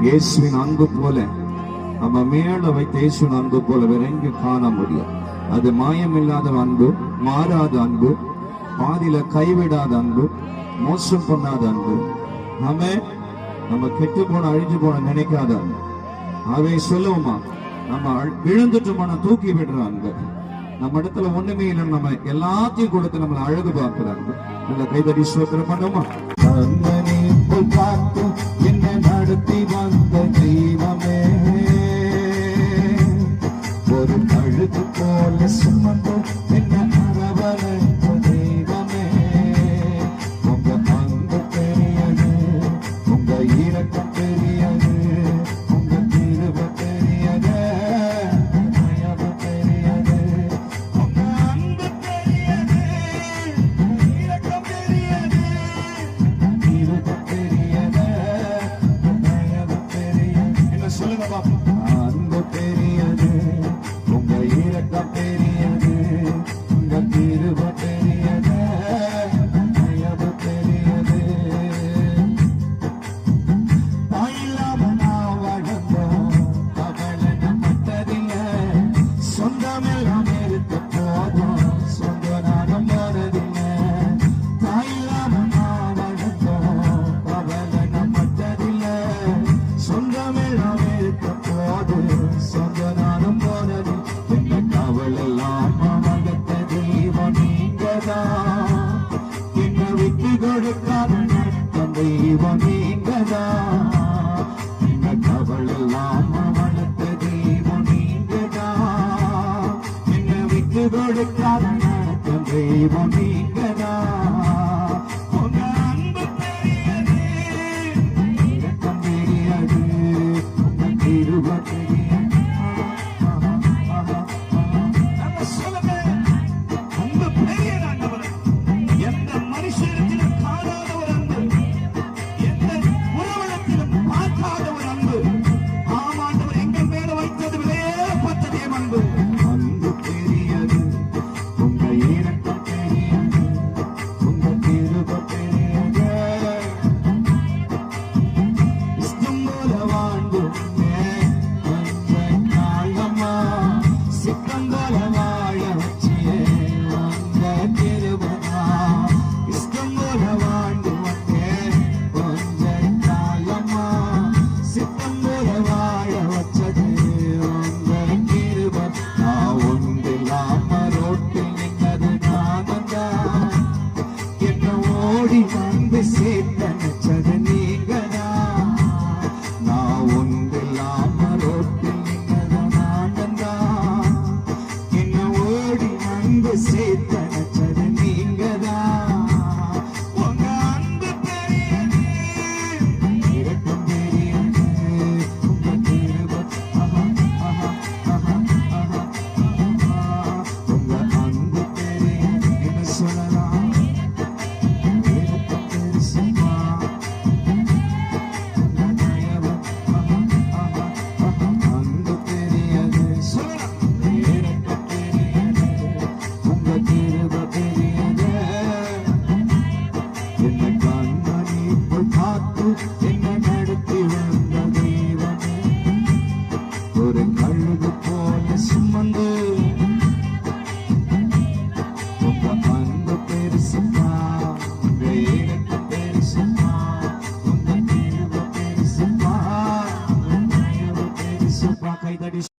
இயேசுவின் அன்பு போல நம்ம மேல வைத்த இயேசுவின் அன்பு போல வேற எங்கேயும் காண முடியும். அது மாயமில்லாத அன்பு, மாறாத அன்பு, பாதியில கைவிடாத அன்பு, மோசம் பண்ணாத அன்பு, நம்ம கெட்டு போன அழிஞ்சு போன நினைக்காத அன்பு. அவை சொல்லுவோமா, நம்ம விழுந்துட்டு போன தூக்கி விடுற அன்பு. நம்ம இடத்துல ஒண்ணுமே இல்லை, நம்ம எல்லாத்தையும் கொடுத்து நம்மளை அழகு பார்க்கிறாங்க. நல்ல கைதடி ஸ்தோத்திரம் பண்ணுவோமா. பார்த்து என்ன நடத்தி வந்த தெய்வமே, ஒரு அழுது போல சுமந்து என்ன அரவணைத்த தெய்வமே, உங்க அன்பு பெரியது, உங்க இரக்கம் பெரியது, உங்க கிருபை பெரியது, தயவு பெரியது, உங்க அன்பு பெரியது, இரக்கம் பெரியது, கிருபை பெரியது, தயவு பெரியது. என்ன சொல்லுங்க பாப்பா. அன்பு பெரியது, உங்க இரக்கம் பெரியது, உங்க கிருபை பெரியது, தயவு பெரியது. தாயில்லாம நான் வளர்ந்தோம், கவலைப்பட்டதில்லை, சொந்தமெல்லாம் இருக்க போதும், சொந்த நானும் வரதில்லை. தாயில்லாம நான் வளர்ந்தோம், கவலைப்பட்டதில்லை, சொந்தமெல்லாம் இருக்க போதும், சொந்த நானும் போனதில்லை. என்ன கவலெல்லாம் வளர்த்த தெய்வம் நீங்கதான், என்ன விட்டு கொடுக்காத நடத்தும் தெய்வம் நீங்கதான். என்ன கவலெல்லாம் வளர்த்த தெய்வம் நீங்கதான், என்ன விட்டு கொடுக்காத நடத்தும் தெய்வம் நீங்கதான். உங்க அன்பு பெரியது, இரக்கம் பெரியது, உங்க கிருபை பெரியது. சேர்த்தனச்சது நீங்கதா, நான் ஒன்றில்லாம ரோட்டில் நின்னது நான்தா, என்ன ஓடி வந்து சேர்த்தனச்சது நீங்கதா. உங்க அன்பு பெரியது, இரக்கம் பெரியது, உங்க கிருபை, உங்க அன்பு பெரியது. என்ன சொல்லலாம், என்ன நடத்தி வந்த தெய்வமே, ஒரு கழுகு போல சுமந்து உங்க அன்பு பெருசுப்பா, உங்க இரக்கம் பெருசுப்பா, உங்க கிருபை பெருசுப்பா, உங்க தயவு பெருசுப்பா. கைதடி